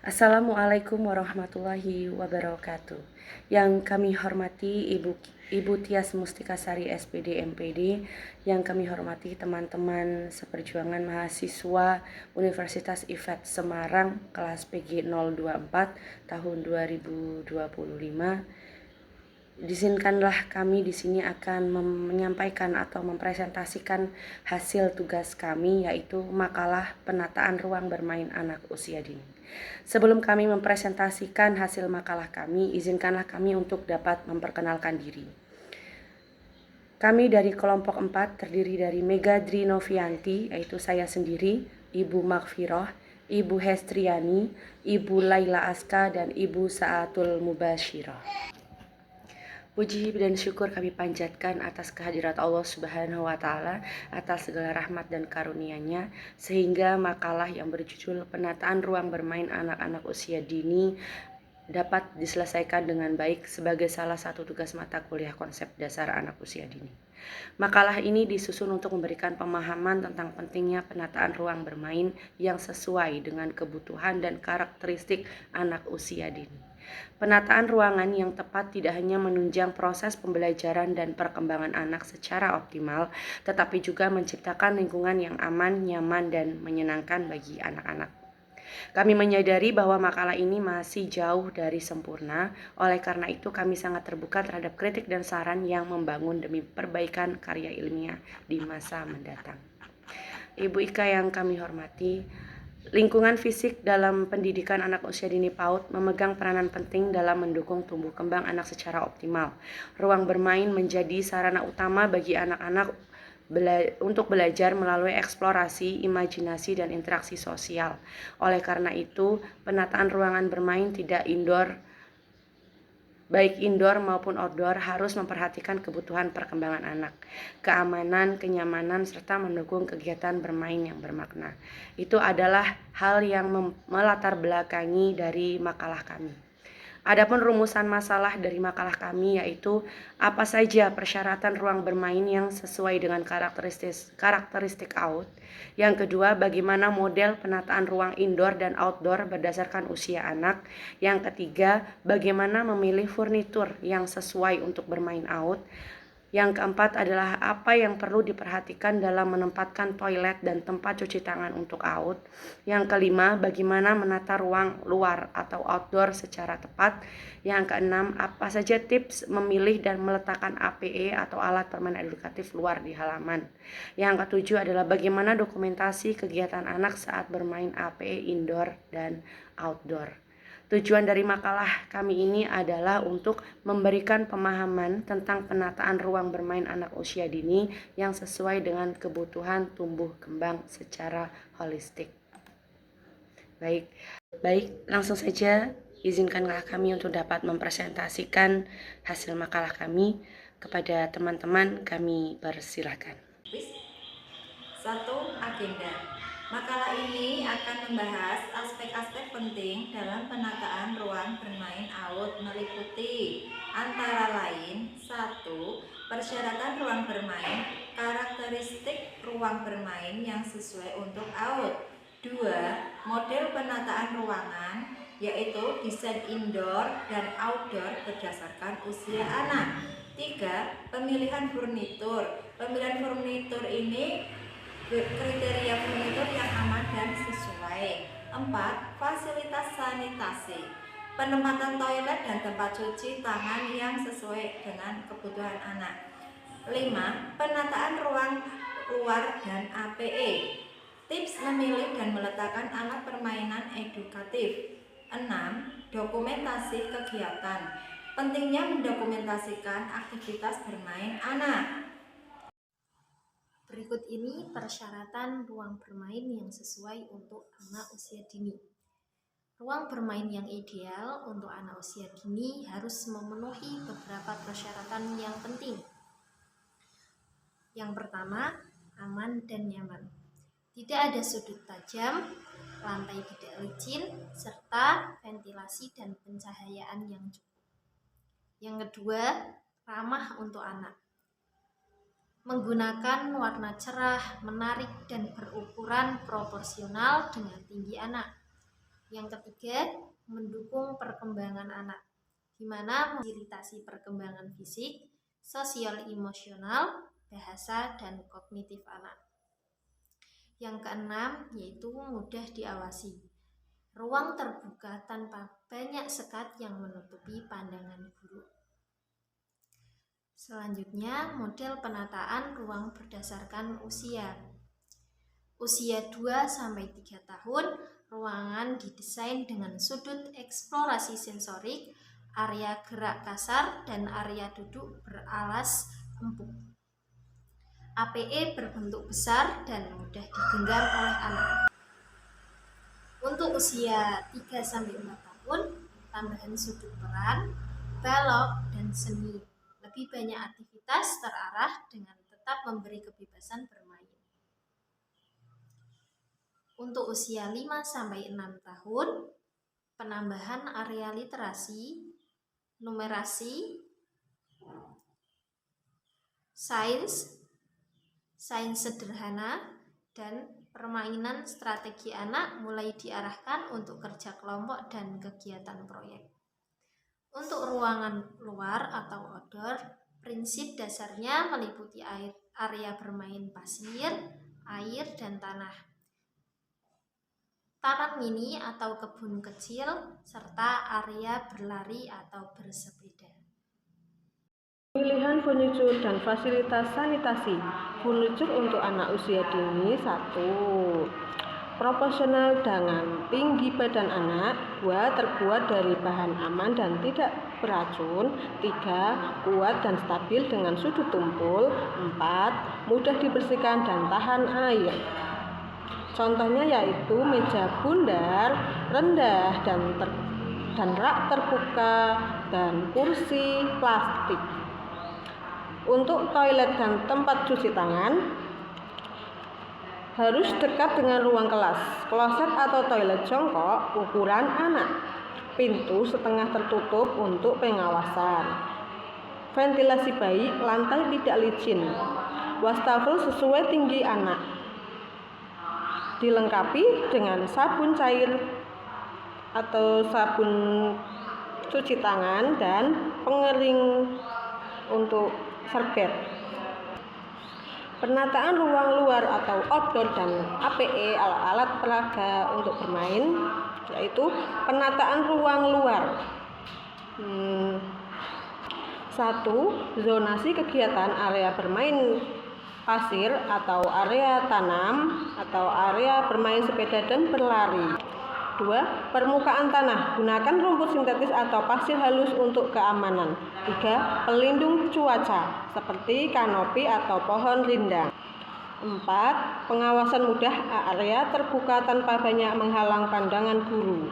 Assalamualaikum warahmatullahi wabarakatuh. Yang kami hormati Ibu Tias Mustikasari SPD MPD, yang kami hormati teman-teman seperjuangan mahasiswa Universitas IFET Semarang kelas PG 024 tahun 2025. Izinkanlah kami di sini akan menyampaikan atau mempresentasikan hasil tugas kami, yaitu makalah penataan ruang bermain anak usia dini. Sebelum kami mempresentasikan hasil makalah kami, izinkanlah kami untuk dapat memperkenalkan diri. Kami dari kelompok 4 terdiri dari Mega Dri Novianti, yaitu saya sendiri, Ibu Makfiroh, Ibu Hestriani, Ibu Laila Aska, dan Ibu Sa'atul Mubashiroh. Puji dan syukur kami panjatkan atas kehadirat Allah Subhanahu wa Ta'ala, atas segala rahmat dan karunia-Nya, sehingga makalah yang berjudul Penataan Ruang Bermain Anak-anak Usia Dini dapat diselesaikan dengan baik sebagai salah satu tugas mata kuliah konsep dasar anak usia dini. Makalah ini disusun untuk memberikan pemahaman tentang pentingnya penataan ruang bermain yang sesuai dengan kebutuhan dan karakteristik anak usia dini. Penataan ruangan yang tepat tidak hanya menunjang proses pembelajaran dan perkembangan anak secara optimal, tetapi juga menciptakan lingkungan yang aman, nyaman, dan menyenangkan bagi anak-anak. Kami menyadari bahwa makalah ini masih jauh dari sempurna, oleh karena itu kami sangat terbuka terhadap kritik dan saran yang membangun demi perbaikan karya ilmiah di masa mendatang. Ibu Ika yang kami hormati, lingkungan fisik dalam pendidikan anak usia dini PAUD memegang peranan penting dalam mendukung tumbuh kembang anak secara optimal. Ruang bermain menjadi sarana utama bagi anak-anak untuk belajar melalui eksplorasi, imajinasi, dan interaksi sosial. Oleh karena itu, penataan ruangan bermain baik indoor maupun outdoor harus memperhatikan kebutuhan perkembangan anak, keamanan, kenyamanan, serta mendukung kegiatan bermain yang bermakna. Itu adalah hal yang melatar belakangi dari makalah kami. Adapun rumusan masalah dari makalah kami yaitu apa saja persyaratan ruang bermain yang sesuai dengan karakteristik out. Yang kedua, bagaimana model penataan ruang indoor dan outdoor berdasarkan usia anak. Yang ketiga, bagaimana memilih furnitur yang sesuai untuk bermain out. Yang keempat adalah apa yang perlu diperhatikan dalam menempatkan toilet dan tempat cuci tangan untuk out. Yang kelima, bagaimana menata ruang luar atau outdoor secara tepat. Yang keenam, apa saja tips memilih dan meletakkan APE atau alat permainan edukatif luar di halaman. Yang ketujuh adalah bagaimana dokumentasi kegiatan anak saat bermain APE indoor dan outdoor. Tujuan dari makalah kami ini adalah untuk memberikan pemahaman tentang penataan ruang bermain anak usia dini yang sesuai dengan kebutuhan tumbuh kembang secara holistik. Baik, langsung saja izinkanlah kami untuk dapat mempresentasikan hasil makalah kami kepada teman-teman. Kami persilahkan. 1. Agenda. Makalah ini akan membahas aspek-aspek penting dalam penataan ruang bermain out, meliputi antara lain 1. Persyaratan ruang bermain, karakteristik ruang bermain yang sesuai untuk out. 2. Model penataan ruangan, yaitu desain indoor dan outdoor berdasarkan usia anak. 3. Pemilihan furnitur. Pemilihan furnitur ini kriteria furnitur yang aman dan sesuai. 4. Fasilitas sanitasi, penempatan toilet dan tempat cuci tangan yang sesuai dengan kebutuhan anak. 5. Penataan ruang luar dan APE, tips memilih dan meletakkan alat permainan edukatif. 6. Dokumentasi kegiatan, pentingnya mendokumentasikan aktivitas bermain anak. Berikut ini persyaratan ruang bermain yang sesuai untuk anak usia dini. Ruang bermain yang ideal untuk anak usia dini harus memenuhi beberapa persyaratan yang penting. Yang pertama, aman dan nyaman. Tidak ada sudut tajam, lantai tidak licin, serta ventilasi dan pencahayaan yang cukup. Yang kedua, ramah untuk anak. Menggunakan warna cerah, menarik, dan berukuran proporsional dengan tinggi anak. Yang ketiga, mendukung perkembangan anak, di mana memfasilitasi perkembangan fisik, sosial emosional, bahasa, dan kognitif anak. Yang keenam, yaitu mudah diawasi. Ruang terbuka tanpa banyak sekat yang menutupi pandangan guru. Selanjutnya, model penataan ruang berdasarkan usia. Usia 2-3 tahun, ruangan didesain dengan sudut eksplorasi sensorik, area gerak kasar, dan area duduk beralas empuk. APE berbentuk besar dan mudah digenggam oleh anak. Untuk usia 3-4 tahun, tambahan sudut peran, balok, dan seni. Lebih banyak aktivitas terarah dengan tetap memberi kebebasan bermain. Untuk usia 5-6 tahun, penambahan area literasi, numerasi, sains sederhana, dan permainan strategi anak mulai diarahkan untuk kerja kelompok dan kegiatan proyek. Untuk ruangan luar atau outdoor, prinsip dasarnya meliputi area bermain pasir, air, dan tanah, taman mini atau kebun kecil, serta area berlari atau bersepeda. Pilihan furnitur dan fasilitas sanitasi. Furnitur untuk anak usia dini 1. Proporsional dengan tinggi badan anak. 2. Terbuat dari bahan aman dan tidak beracun. 3. Kuat dan stabil dengan sudut tumpul. 4. Mudah dibersihkan dan tahan air. Contohnya yaitu meja bundar, rendah dan rak terbuka, dan kursi plastik. Untuk toilet dan tempat cuci tangan, harus dekat dengan ruang kelas. Kloset atau toilet jongkok ukuran anak. Pintu setengah tertutup untuk pengawasan. Ventilasi baik, lantai tidak licin. Wastafel sesuai tinggi anak. Dilengkapi dengan sabun cair atau sabun cuci tangan dan pengering untuk serbet. Penataan ruang luar atau outdoor dan APE alat peraga untuk bermain, yaitu penataan ruang luar. 1. Zonasi kegiatan area bermain pasir atau area tanam atau area bermain sepeda dan berlari. 2. Permukaan tanah, gunakan rumput sintetis atau pasir halus untuk keamanan. 3. Pelindung cuaca, seperti kanopi atau pohon rindang. 4. Pengawasan mudah area terbuka tanpa banyak menghalang pandangan guru.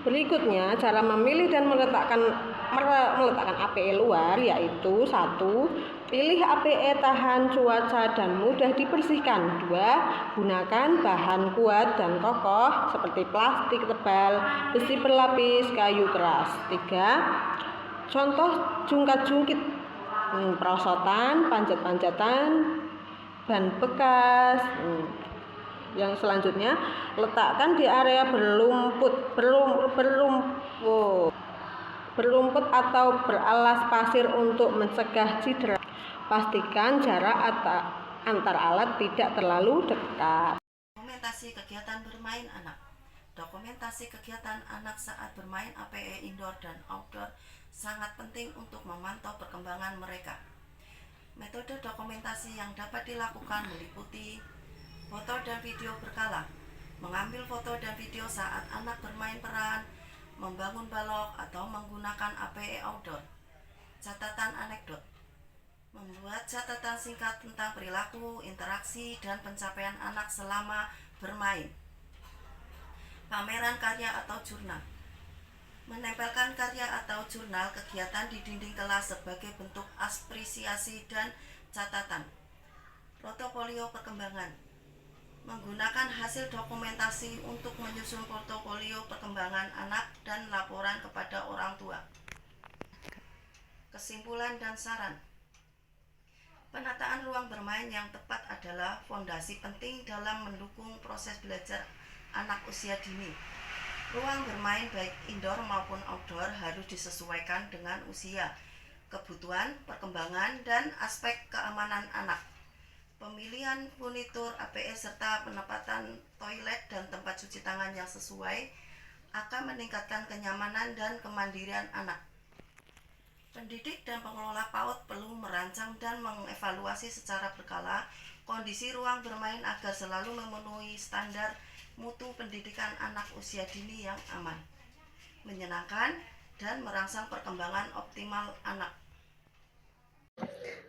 Berikutnya, cara memilih dan meletakkan APE luar, yaitu 1. Pilih APE tahan cuaca dan mudah dibersihkan. 2. Gunakan bahan kuat dan kokoh seperti plastik tebal, besi berlapis, kayu keras. 3. Contoh jungkat-jungkit, perosotan, panjat-panjatan, ban bekas. Yang selanjutnya, letakkan di area berlumput atau beralas pasir untuk mencegah cedera. Pastikan jarak antar alat tidak terlalu dekat. Dokumentasi kegiatan bermain anak. Dokumentasi kegiatan anak saat bermain APE indoor dan outdoor sangat penting untuk memantau perkembangan mereka. Metode dokumentasi yang dapat dilakukan meliputi foto dan video berkala, mengambil foto dan video saat anak bermain peran, membangun balok atau menggunakan APE outdoor. Catatan anekdot. Membuat catatan singkat tentang perilaku, interaksi, dan pencapaian anak selama bermain. Pameran karya atau jurnal. Menempelkan karya atau jurnal kegiatan di dinding kelas sebagai bentuk apresiasi dan catatan. Portofolio perkembangan. Menggunakan hasil dokumentasi untuk menyusun portofolio perkembangan anak dan laporan kepada orang tua. Kesimpulan dan saran. Penataan ruang bermain yang tepat adalah fondasi penting dalam mendukung proses belajar anak usia dini. Ruang bermain baik indoor maupun outdoor harus disesuaikan dengan usia, kebutuhan, perkembangan, dan aspek keamanan anak. Pemilihan furnitur APE serta penempatan toilet dan tempat cuci tangan yang sesuai akan meningkatkan kenyamanan dan kemandirian anak. Pendidik dan pengelola PAUD perlu merancang dan mengevaluasi secara berkala kondisi ruang bermain agar selalu memenuhi standar mutu pendidikan anak usia dini yang aman, menyenangkan, dan merangsang perkembangan optimal anak.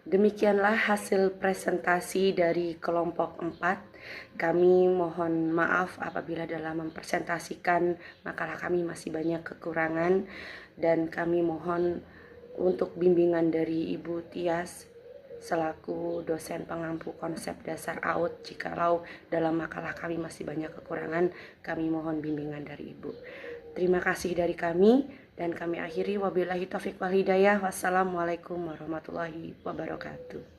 Demikianlah hasil presentasi dari kelompok 4. Kami mohon maaf apabila dalam mempresentasikan makalah kami masih banyak kekurangan, dan kami mohon untuk bimbingan dari Ibu Tias selaku dosen pengampu konsep dasar AUD. Jikalau dalam makalah kami masih banyak kekurangan, kami mohon bimbingan dari Ibu. Terima kasih dari kami, dan kami akhiri wabillahi taufiq wal hidayah. Wassalamualaikum warahmatullahi wabarakatuh.